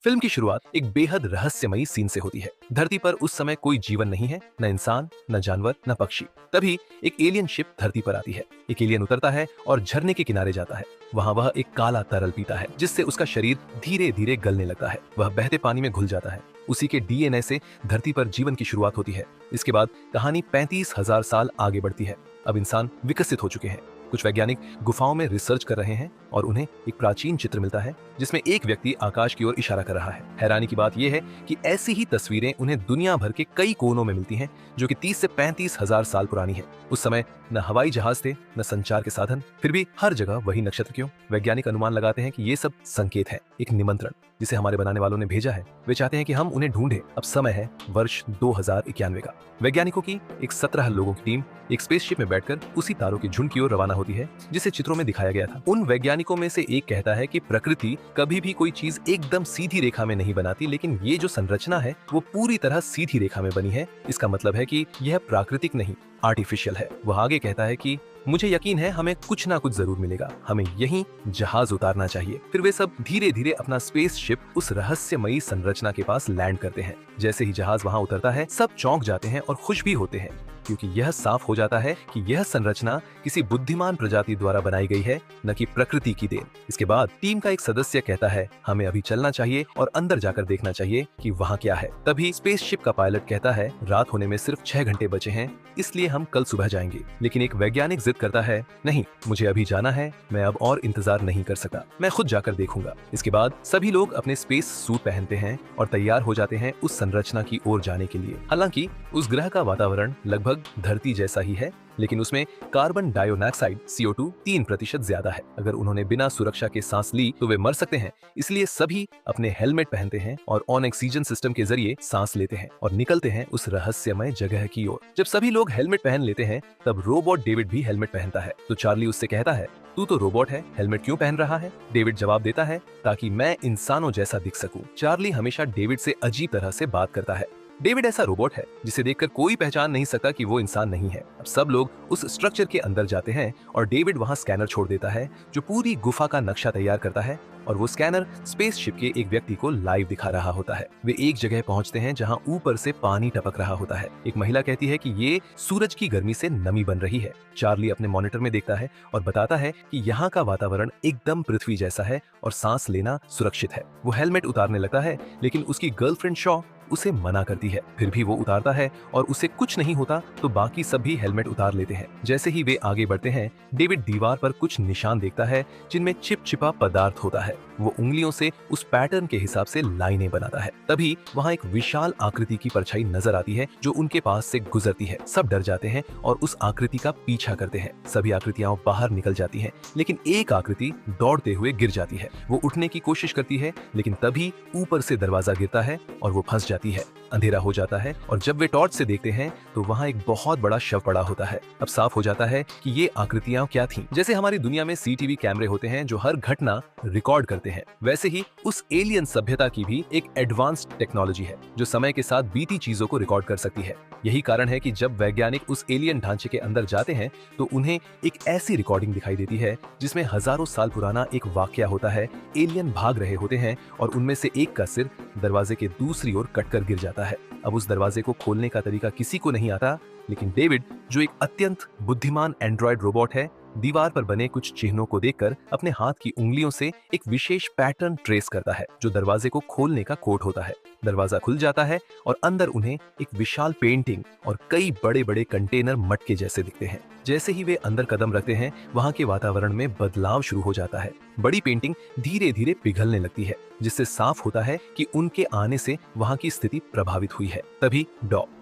Film की शुरुआत एक बेहद रहस्यमयी सीन से होती है। धरती पर उस समय कोई जीवन नहीं है, न इंसान, न जानवर, न पक्षी। तभी एक एलियन शिप धरती पर आती है। एक एलियन उतरता है और झरने के किनारे जाता है। वहाँ वह एक काला तरल पीता है, जिससे उसका शरीर धीरे धीरे गलने लगता है। वह बहते पानी में घुल जाता है। उसी के डीएनए से धरती पर जीवन की शुरुआत होती है। इसके बाद कहानी 35,000 साल आगे बढ़ती है। अब इंसान विकसित हो चुके हैं। कुछ वैज्ञानिक गुफाओं में रिसर्च कर रहे हैं और उन्हें एक प्राचीन चित्र मिलता है जिसमें एक व्यक्ति आकाश की ओर इशारा कर रहा है। हैरानी की बात यह है कि ऐसी ही तस्वीरें उन्हें दुनिया भर के कई कोनों में मिलती हैं, जो कि 30 से 35,000 साल पुरानी है। उस समय न हवाई जहाज थे, न संचार के साधन, फिर भी हर जगह वही नक्षत्र क्यों? वैज्ञानिक अनुमान लगाते हैं कि ये सब संकेत है, एक निमंत्रण जिसे हमारे बनाने वालों ने भेजा है। वे चाहते हैं कि हम उन्हें ढूंढें। अब समय है वर्ष 2091 का। वैज्ञानिकों की एक 17 लोगों की टीम एक स्पेसशिप में बैठकर उसी तारों के झुंड की ओर रवाना होती है जिसे चित्रों में दिखाया गया था। उन वैज्ञानिकों में से एक कहता है कि प्रकृति कभी भी कोई चीज एकदम सीधी रेखा में नहीं बनाती, लेकिन ये जो संरचना है वो पूरी तरह सीधी रेखा में बनी है। इसका मतलब है कि यह प्राकृतिक नहीं, आर्टिफिशियल है। वह आगे कहता है कि मुझे यकीन है हमें कुछ ना कुछ जरूर मिलेगा, हमें यहीं जहाज उतारना चाहिए। फिर वे सब धीरे धीरे अपना स्पेसशिप उस रहस्यमयी संरचना के पास लैंड करते हैं। जैसे ही जहाज वहां उतरता है, सब चौंक जाते हैं और खुश भी होते हैं, क्योंकि यह साफ हो जाता है कि यह संरचना किसी बुद्धिमान प्रजाति द्वारा बनाई गई है, न कि प्रकृति की देन। इसके बाद टीम का एक सदस्य कहता है हमें अभी चलना चाहिए और अंदर जाकर देखना चाहिए कि वहाँ क्या है। तभी स्पेसशिप का पायलट कहता है रात होने में सिर्फ 6 घंटे बचे हैं, इसलिए हम कल सुबह जाएंगे। लेकिन एक वैज्ञानिक जिद करता है नहीं, मुझे अभी जाना है, मैं अब और इंतजार नहीं कर सकता, मैं खुद जाकर देखूंगा। इसके बाद सभी लोग अपने स्पेस सूट पहनते हैं और तैयार हो जाते हैं उस संरचना की ओर जाने के लिए। हालांकि उस ग्रह का वातावरण लगभग धरती जैसा ही है, लेकिन उसमें कार्बन डाइऑक्साइड CO2 3% ज्यादा है। अगर उन्होंने बिना सुरक्षा के सांस ली तो वे मर सकते हैं। इसलिए सभी अपने हेलमेट पहनते हैं और ऑन ऑक्सीजन सिस्टम के जरिए सांस लेते हैं और निकलते हैं उस रहस्यमय जगह की ओर। जब सभी लोग हेलमेट पहन लेते हैं, तब रोबोट डेविड भी हेलमेट पहनता है। तो चार्ली उससे कहता है तू तो रोबोट है, हेलमेट क्यों पहन रहा है? डेविड जवाब देता है ताकि मैं इंसानों जैसा दिख सकूं। चार्ली हमेशा डेविड से अजीब तरह से बात करता है। डेविड ऐसा रोबोट है जिसे देखकर कोई पहचान नहीं सकता कि वो इंसान नहीं है। अब सब लोग उस स्ट्रक्चर के अंदर जाते हैं और डेविड वहां स्कैनर छोड़ देता है जो पूरी गुफा का नक्शा तैयार करता है, और वो स्कैनर स्पेसशिप के एक व्यक्ति को लाइव दिखा रहा होता है। वे एक जगह पहुंचते हैं जहां ऊपर से पानी टपक रहा होता है। एक महिला कहती है कि ये सूरज की गर्मी से नमी बन रही है। चार्ली अपने मॉनिटर में देखता है और बताता है कि यहाँ का वातावरण एकदम पृथ्वी जैसा है और सांस लेना सुरक्षित है। वो हेलमेट उतारने लगता है, लेकिन उसकी गर्लफ्रेंड शॉ उसे मना करती है। फिर भी वो उतारता है और उसे कुछ नहीं होता, तो बाकी सब भी हेलमेट उतार लेते हैं। जैसे ही वे आगे बढ़ते हैं, डेविड दीवार पर कुछ निशान देखता है जिनमें चिपचिपा पदार्थ होता है। वो उंगलियों से उस पैटर्न के हिसाब से लाइनें बनाता है। तभी वहाँ एक विशाल आकृति की परछाई नजर आती है जो उनके पास से गुजरती है। सब डर जाते हैं और उस आकृति का पीछा करते हैं। सभी आकृतियां बाहर निकल जाती हैं, लेकिन एक आकृति दौड़ते हुए गिर जाती है। वो उठने की कोशिश करती है, लेकिन तभी ऊपर से दरवाजा गिरता है और वो फंस जाती है। अंधेरा हो जाता है और जब वे टॉर्च से देखते हैं तो वहाँ एक बहुत बड़ा शव पड़ा होता है। अब साफ हो जाता है कि ये आकृतियां क्या थीं। जैसे हमारी दुनिया में CCTV कैमरे होते हैं जो हर घटना रिकॉर्ड करते हैं, वैसे ही उस एलियन सभ्यता की भी एक एडवांस्ड टेक्नोलॉजी है जो समय के साथ बीती चीजों को रिकॉर्ड कर सकती है। यही कारण है कि जब वैज्ञानिक उस एलियन ढांचे के अंदर जाते हैं तो उन्हें एक ऐसी रिकॉर्डिंग दिखाई देती है जिसमें हजारों साल पुराना एक वाकया होता है। एलियन भाग रहे होते हैं और उनमें से एक का सिर दरवाजे के दूसरी ओर कटकर गिर जाता है। अब उस दरवाजे को खोलने का तरीका किसी को नहीं आता, लेकिन डेविड, जो एक अत्यंत बुद्धिमान एंड्रॉयड रोबोट है, दीवार पर बने कुछ चिन्हों को देखकर अपने हाथ की उंगलियों से एक विशेष पैटर्न ट्रेस करता है जो दरवाजे को खोलने का कोड होता है। दरवाजा खुल जाता है और अंदर उन्हें एक विशाल पेंटिंग और कई बड़े बड़े कंटेनर मटके जैसे दिखते हैं। जैसे ही वे अंदर कदम रखते हैं, वहाँ के वातावरण में बदलाव शुरू हो जाता है। बड़ी पेंटिंग धीरे धीरे पिघलने लगती है, जिससे साफ होता है कि उनके आने से वहाँ की स्थिति प्रभावित हुई है। तभी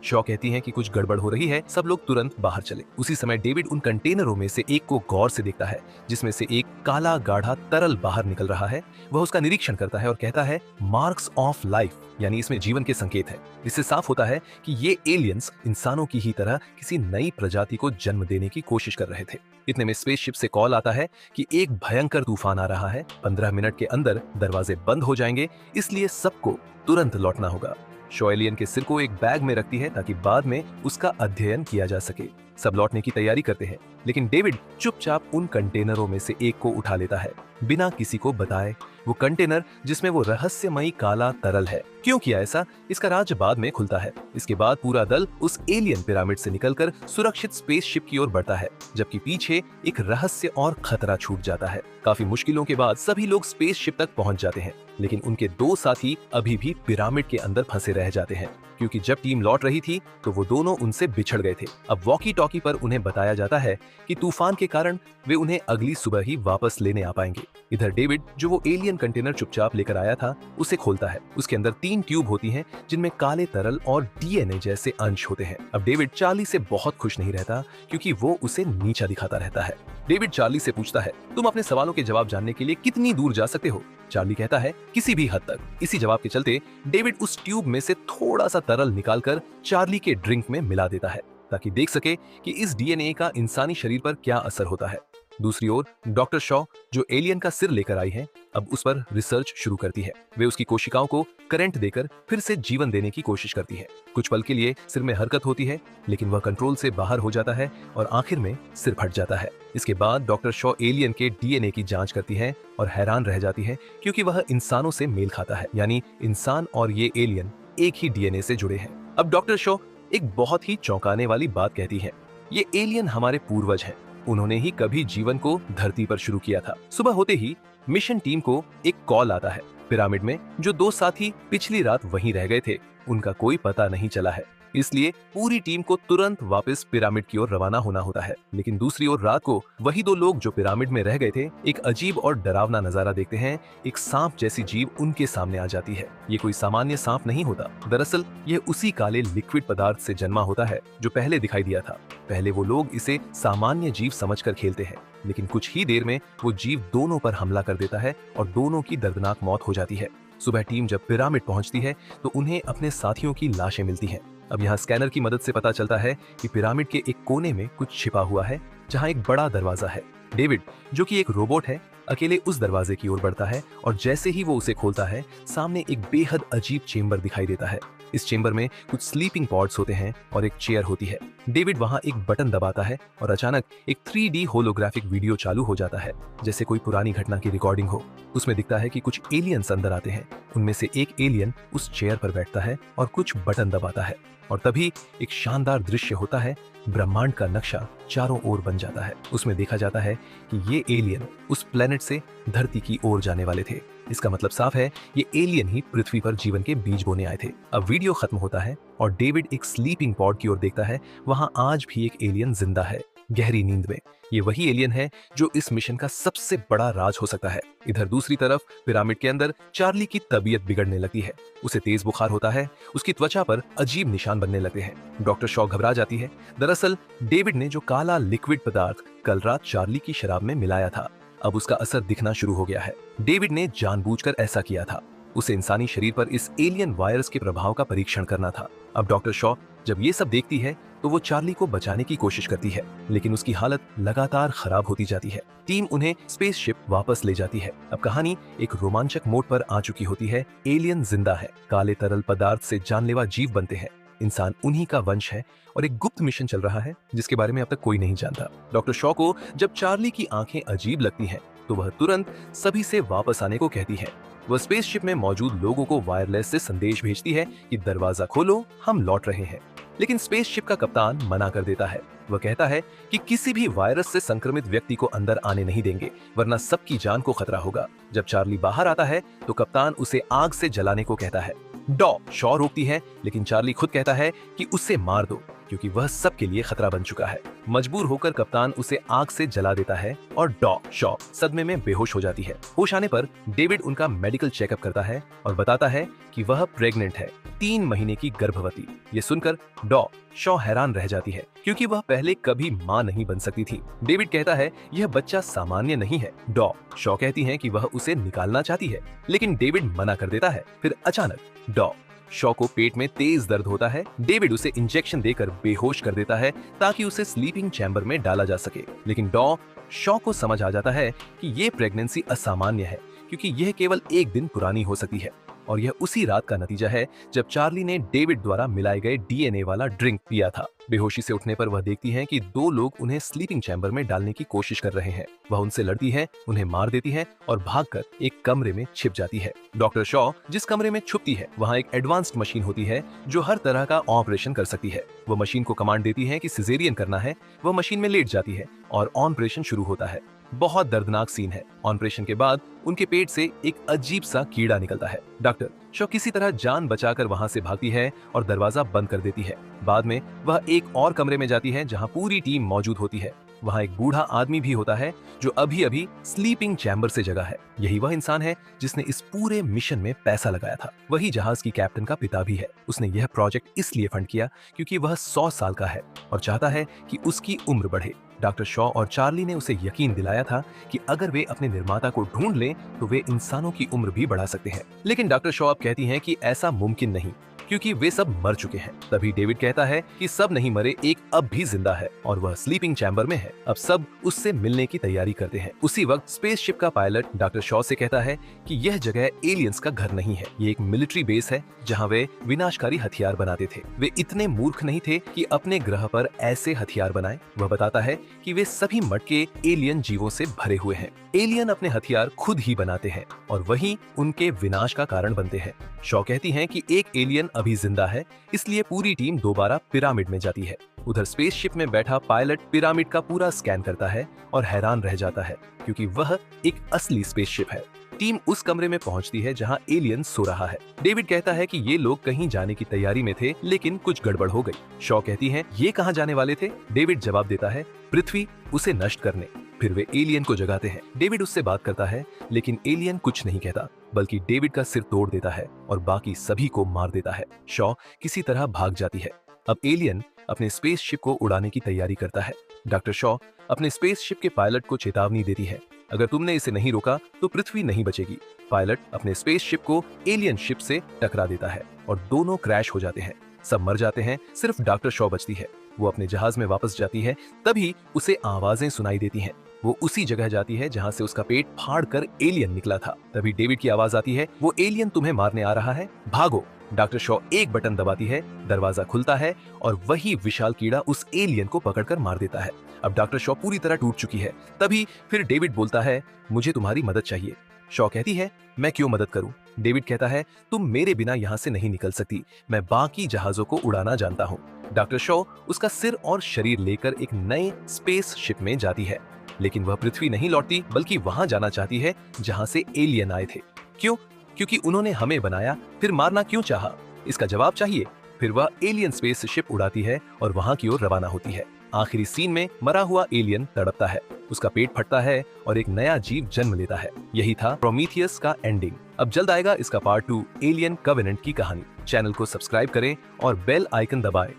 शॉ कहती हैं कि कुछ गड़बड़ हो रही है, सब लोग तुरंत बाहर चले। उसी समय डेविड उन कंटेनरों में से एक को गौर से देखता है जिसमें से एक काला गाढ़ा तरल बाहर निकल रहा है। वह उसका निरीक्षण करता है और कहता है मार्क्स ऑफ लाइफ, यानी इसमें जीवन के संकेत है। इससे साफ होता है कि ये एलियंस इंसानों की ही तरह किसी नई प्रजाति को जन्म देने की कोशिश कर रहे थे। इतने में स्पेसशिप से कॉल आता है कि एक भयंकर तूफान आ रहा है, 15 मिनट के अंदर दरवाजे बंद हो जाएंगे, इसलिए सबको तुरंत लौटना होगा। शॉ एलियन के सिर को एक बैग में रखती है ताकि बाद में उसका अध्ययन किया जा सके। सब लौटने की तैयारी करते हैं। लेकिन डेविड चुपचाप उन कंटेनरों में से एक को उठा लेता है बिना किसी को बताए। वो कंटेनर जिसमें वो रहस्यमयी काला तरल है। क्यों किया ऐसा, इसका राज बाद में खुलता है। इसके बाद पूरा दल उस एलियन पिरामिड से निकलकर सुरक्षित स्पेसशिप की ओर बढ़ता है, जबकि पीछे एक रहस्य और खतरा छूट जाता है। काफी मुश्किलों के बाद सभी लोग स्पेसशिप तक पहुंच जाते हैं, लेकिन उनके दो साथी अभी भी पिरामिड के अंदर फंसे रह जाते हैं, क्योंकि जब टीम लौट रही थी तो वो दोनों उनसे बिछड़ गए थे। अब वॉकी टॉकी पर उन्हें बताया जाता है कि तूफान के कारण वे उन्हें अगली सुबह ही वापस लेने आ पाएंगे। इधर डेविड, जो वो एलियन कंटेनर चुपचाप लेकर आया था, उसे खोलता है। उसके अंदर 3 ट्यूब होती हैं जिनमें काले तरल और डीएनए जैसे अंश होते हैं। अब डेविड चार्ली से बहुत खुश नहीं रहता, क्योंकि वो उसे नीचा दिखाता रहता है। डेविड चार्ली से पूछता है, तुम अपने सवालों के जवाब जानने के लिए कितनी दूर जा सकते हो? चार्ली कहता है, किसी भी हद तक। इसी जवाब के चलते डेविड उस ट्यूब में से थोड़ा सा तरल निकालकर चार्ली के ड्रिंक में मिला देता है, ताकि देख सके कि इस डीएनए का इंसानी शरीर पर क्या असर होता है। दूसरी ओर डॉक्टर शॉ, जो एलियन का सिर लेकर आई है, अब उस पर रिसर्च शुरू करती है। वे उसकी कोशिकाओं को करंट देकर फिर से जीवन देने की कोशिश करती है। कुछ पल के लिए सिर में हरकत होती है, लेकिन वह कंट्रोल से बाहर हो जाता है और आखिर में सिर फट जाता है। इसके बाद डॉक्टर शॉ एलियन के डीएनए की जांच करती है और हैरान रह जाती है, क्योंकि वह इंसानों से मेल खाता है, यानी इंसान और ये एलियन एक ही डीएनए से जुड़े हैं। अब डॉक्टर शॉ एक बहुत ही चौंकाने वाली बात कहती है, ये एलियन हमारे पूर्वज हैं। उन्होंने ही कभी जीवन को धरती पर शुरू किया था। सुबह होते ही मिशन टीम को एक कॉल आता है। पिरामिड में जो 2 साथी पिछली रात वहीं रह गए थे, उनका कोई पता नहीं चला है, इसलिए पूरी टीम को तुरंत वापस पिरामिड की ओर रवाना होना होता है। लेकिन दूसरी ओर रात को वही 2 लोग जो पिरामिड में रह गए थे, एक अजीब और डरावना नजारा देखते हैं। एक सांप जैसी जीव उनके सामने आ जाती है। ये कोई सामान्य सांप नहीं होता, दरअसल यह उसी काले लिक्विड पदार्थ से जन्मा होता है जो पहले दिखाई दिया था। पहले वो लोग इसे सामान्य जीव समझकर खेलते हैं, लेकिन कुछ ही देर में वो जीव दोनों पर हमला कर देता है और दोनों की दर्दनाक मौत हो जाती है। सुबह टीम जब पिरामिड पहुंचती है तो उन्हें अपने साथियों की लाशें मिलती हैं। अब यहाँ स्कैनर की मदद से पता चलता है कि पिरामिड के एक कोने में कुछ छिपा हुआ है, जहाँ एक बड़ा दरवाजा है। डेविड, जो कि एक रोबोट है, अकेले उस दरवाजे की ओर बढ़ता है और जैसे ही वो उसे खोलता है, सामने एक बेहद अजीब चेंबर दिखाई देता है। इस चेंबर में कुछ स्लीपिंग पॉड्स होते हैं और एक चेयर होती है। डेविड वहां एक बटन दबाता है और अचानक एक 3D होलोग्राफिक वीडियो चालू हो जाता है, जैसे कोई पुरानी घटना की रिकॉर्डिंग हो। उसमें दिखता है कि कुछ एलियंस अंदर आते हैं। उनमें से एक एलियन उस चेयर पर बैठता है और कुछ बटन दबाता है, और तभी एक शानदार दृश्य होता है। ब्रह्मांड का नक्शा चारों ओर बन जाता है। उसमें देखा जाता है कि ये एलियन उस प्लेनेट से धरती की ओर जाने वाले थे। इसका मतलब साफ है, ये एलियन ही पृथ्वी पर जीवन के बीज बोने आए थे। अब वीडियो खत्म होता है और डेविड एक स्लीपिंग पॉड की ओर देखता है। वहां आज भी एक एलियन जिंदा है, गहरी नींद में। ये वही एलियन है जो इस मिशन का सबसे बड़ा राज हो सकता है। इधर दूसरी तरफ पिरामिड के अंदर चार्ली की तबीयत बिगड़ने लगती है। उसे तेज बुखार होता है, उसकी त्वचा पर अजीब निशान बनने लगते हैं। डॉक्टर शॉ घबरा जाती है। दरअसल डेविड ने जो काला लिक्विड पदार्थ कल रात चार्ली की शराब में मिलाया था, अब उसका असर दिखना शुरू हो गया है। डेविड ने जानबूझकर ऐसा किया था। उसे इंसानी शरीर पर इस एलियन वायरस के प्रभाव का परीक्षण करना था। अब डॉक्टर शॉ जब ये सब देखती है तो वो चार्ली को बचाने की कोशिश करती है, लेकिन उसकी हालत लगातार खराब होती जाती है। टीम उन्हें स्पेसशिप वापस ले जाती है। अब कहानी एक रोमांचक मोड़ पर आ चुकी होती है। एलियन जिंदा है, काले तरल पदार्थ से जानलेवा जीव बनते हैं। इंसान उन्हीं का वंश है और एक गुप्त मिशन चल रहा है जिसके बारे में अब तक कोई नहीं जानता। डॉक्टर शॉ को जब चार्ली की आंखें अजीब लगती हैं, तो वह तुरंत सभी से वापस आने को कहती है। वह स्पेसशिप में मौजूद लोगों को वायरलेस से संदेश भेजती है कि दरवाजा खोलो, हम लौट रहे हैं। लेकिन स्पेसशिप का कप्तान मना कर देता है। वह कहता है कि किसी भी वायरस से संक्रमित व्यक्ति को अंदर आने नहीं देंगे, वरना सबकी जान को खतरा होगा। जब चार्ली बाहर आता है तो कप्तान उसे आग से जलाने को कहता है। डॉ शॉ रोकती है, लेकिन चार्ली खुद कहता है कि उसे मार दो, क्योंकि वह सबके लिए खतरा बन चुका है। मजबूर होकर कप्तान उसे आग से जला देता है और डॉ शॉ सदमे में बेहोश हो जाती है। होश आने पर डेविड उनका मेडिकल चेकअप करता है और बताता है कि वह प्रेग्नेंट है, 3 महीने की गर्भवती। ये सुनकर डॉ शॉ हैरान रह जाती है, क्योंकि वह पहले कभी मां नहीं बन सकती थी। डेविड कहता है यह बच्चा सामान्य नहीं है। डॉ शॉ कहती है कि वह उसे निकालना चाहती है, लेकिन डेविड मना कर देता है। फिर अचानक डॉ शॉ को पेट में तेज दर्द होता है। डेविड उसे इंजेक्शन देकर बेहोश कर देता है ताकि उसे स्लीपिंग चैम्बर में डाला जा सके। लेकिन डॉ शॉ को समझ आ जाता है कि ये प्रेगनेंसी असामान्य है, क्योंकि यह केवल 1 दिन पुरानी हो सकती है। और यह उसी रात का नतीजा है जब चार्ली ने डेविड द्वारा मिलाए गए डीएनए वाला ड्रिंक पिया था। बेहोशी से उठने पर वह देखती है कि दो लोग उन्हें स्लीपिंग चैम्बर में डालने की कोशिश कर रहे हैं। वह उनसे लड़ती है, उन्हें मार देती है और भागकर एक कमरे में छिप जाती है। डॉक्टर शॉ जिस कमरे में छुपती है वहाँ एक एडवांस्ड मशीन होती है जो हर तरह का ऑपरेशन कर सकती है। वह मशीन को कमांड देती है कि सिजेरियन करना है। वह मशीन में लेट जाती है और ऑपरेशन शुरू होता है। बहुत दर्दनाक सीन है। ऑपरेशन के बाद उनके पेट से एक अजीब सा कीड़ा निकलता है। डॉक्टर शॉ किसी तरह जान बचाकर वहां से भागती है और दरवाजा बंद कर देती है। बाद में वह एक और कमरे में जाती है जहां पूरी टीम मौजूद होती है। वहां एक बूढ़ा आदमी भी होता है जो अभी अभी स्लीपिंग चैम्बर से जगा है। यही वह इंसान है जिसने इस पूरे मिशन में पैसा लगाया था। वही जहाज की कैप्टन का पिता भी है। उसने यह प्रोजेक्ट इसलिए फंड किया क्योंकि वह 100 साल का है और चाहता है कि उसकी उम्र बढ़े। डॉक्टर शॉ और चार्ली ने उसे यकीन दिलाया था कि अगर वे अपने निर्माता को ढूंढ लें तो वे इंसानों की उम्र भी बढ़ा सकते हैं। लेकिन डॉक्टर शॉ अब कहती हैं कि ऐसा मुमकिन नहीं क्योंकि वे सब मर चुके हैं। तभी डेविड कहता है कि सब नहीं मरे, एक अब भी जिंदा है और वह स्लीपिंग चैम्बर में है। अब सब उससे मिलने की तैयारी करते हैं। उसी वक्त स्पेसशिप का पायलट डॉक्टर शॉ से कहता है कि यह जगह एलियंस का घर नहीं है, ये एक मिलिट्री बेस है जहां वे विनाशकारी हथियार बनाते थे। वे इतने मूर्ख नहीं थे कि अपने ग्रह पर ऐसे हथियार बनाए। वह बताता है कि वे सभी मटके एलियन जीवों से भरे हुए हैं। एलियन अपने हथियार खुद ही बनाते हैं और वही उनके विनाश का कारण बनते हैं। शॉ कहती हैं कि एक एलियन अभी जिंदा है, इसलिए पूरी टीम दोबारा पिरामिड में जाती है। उधर स्पेसशिप में बैठा पायलट पिरामिड का पूरा स्कैन करता है और हैरान रह जाता है क्योंकि वह एक असली स्पेसशिप है। टीम उस कमरे में पहुंचती है जहां एलियन सो रहा है। डेविड कहता है कि ये लोग कहीं जाने की तैयारी में थे लेकिन कुछ गड़बड़ हो गई। शॉ कहती हैं ये कहां जाने वाले थे? डेविड जवाब देता है पृथ्वी, उसे नष्ट करने। फिर वे एलियन को जगाते हैं। डेविड उससे बात करता है लेकिन एलियन कुछ नहीं कहता बल्कि डेविड का सिर तोड़ देता है और बाकी सभी को मार देता है। शॉ किसी तरह भाग जाती है। अब एलियन अपने स्पेसशिप को उड़ाने की तैयारी करता है। डॉक्टर शॉ अपने स्पेसशिप के पायलट को चेतावनी देती है, अगर तुमने इसे नहीं रोका तो पृथ्वी नहीं बचेगी। पायलट अपने स्पेसशिप को एलियन शिप से टकरा देता है और दोनों क्रैश हो जाते हैं। सब मर जाते हैं, सिर्फ डॉक्टर शॉ बचती है। वो अपने जहाज में वापस जाती है, तभी उसे आवाजें सुनाई देती हैं। वो उसी जगह जाती है जहां से उसका पेट फाड़ कर एलियन निकला था। तभी डेविड की आवाज आती है, वो एलियन तुम्हें मारने आ रहा है, भागो। डॉक्टर शॉ एक बटन दबाती है, दरवाजा खुलता है और वही विशाल कीड़ा उस एलियन को पकड़कर मार देता है। अब डॉक्टर शॉ पूरी तरह टूट चुकी है। तभी फिर डेविड बोलता है, मुझे तुम्हारी मदद चाहिए। शॉ कहती है, मैं क्यों मदद करूं? डेविड कहता है, तुम मेरे बिना यहाँ से नहीं निकल सकती, मैं बाकी जहाजों को उड़ाना जानता हूँ। डॉक्टर शॉ उसका सिर और शरीर लेकर एक नए स्पेस शिप में जाती है, लेकिन वह पृथ्वी नहीं लौटती बल्कि वहां जाना चाहती है जहां से एलियन आए थे। क्यों? क्योंकि उन्होंने हमें बनाया, फिर मारना क्यों चाहा? इसका जवाब चाहिए। फिर वह एलियन स्पेस शिप उड़ाती है और वहां की ओर रवाना होती है। आखिरी सीन में मरा हुआ एलियन तड़पता है, उसका पेट फटता है और एक नया जीव जन्म लेता है। यही था प्रोमीथियस का एंडिंग। अब जल्द आएगा इसका पार्ट 2, एलियन कवेनेंट की कहानी। चैनल को सब्सक्राइब करें और बेल आइकन दबाएं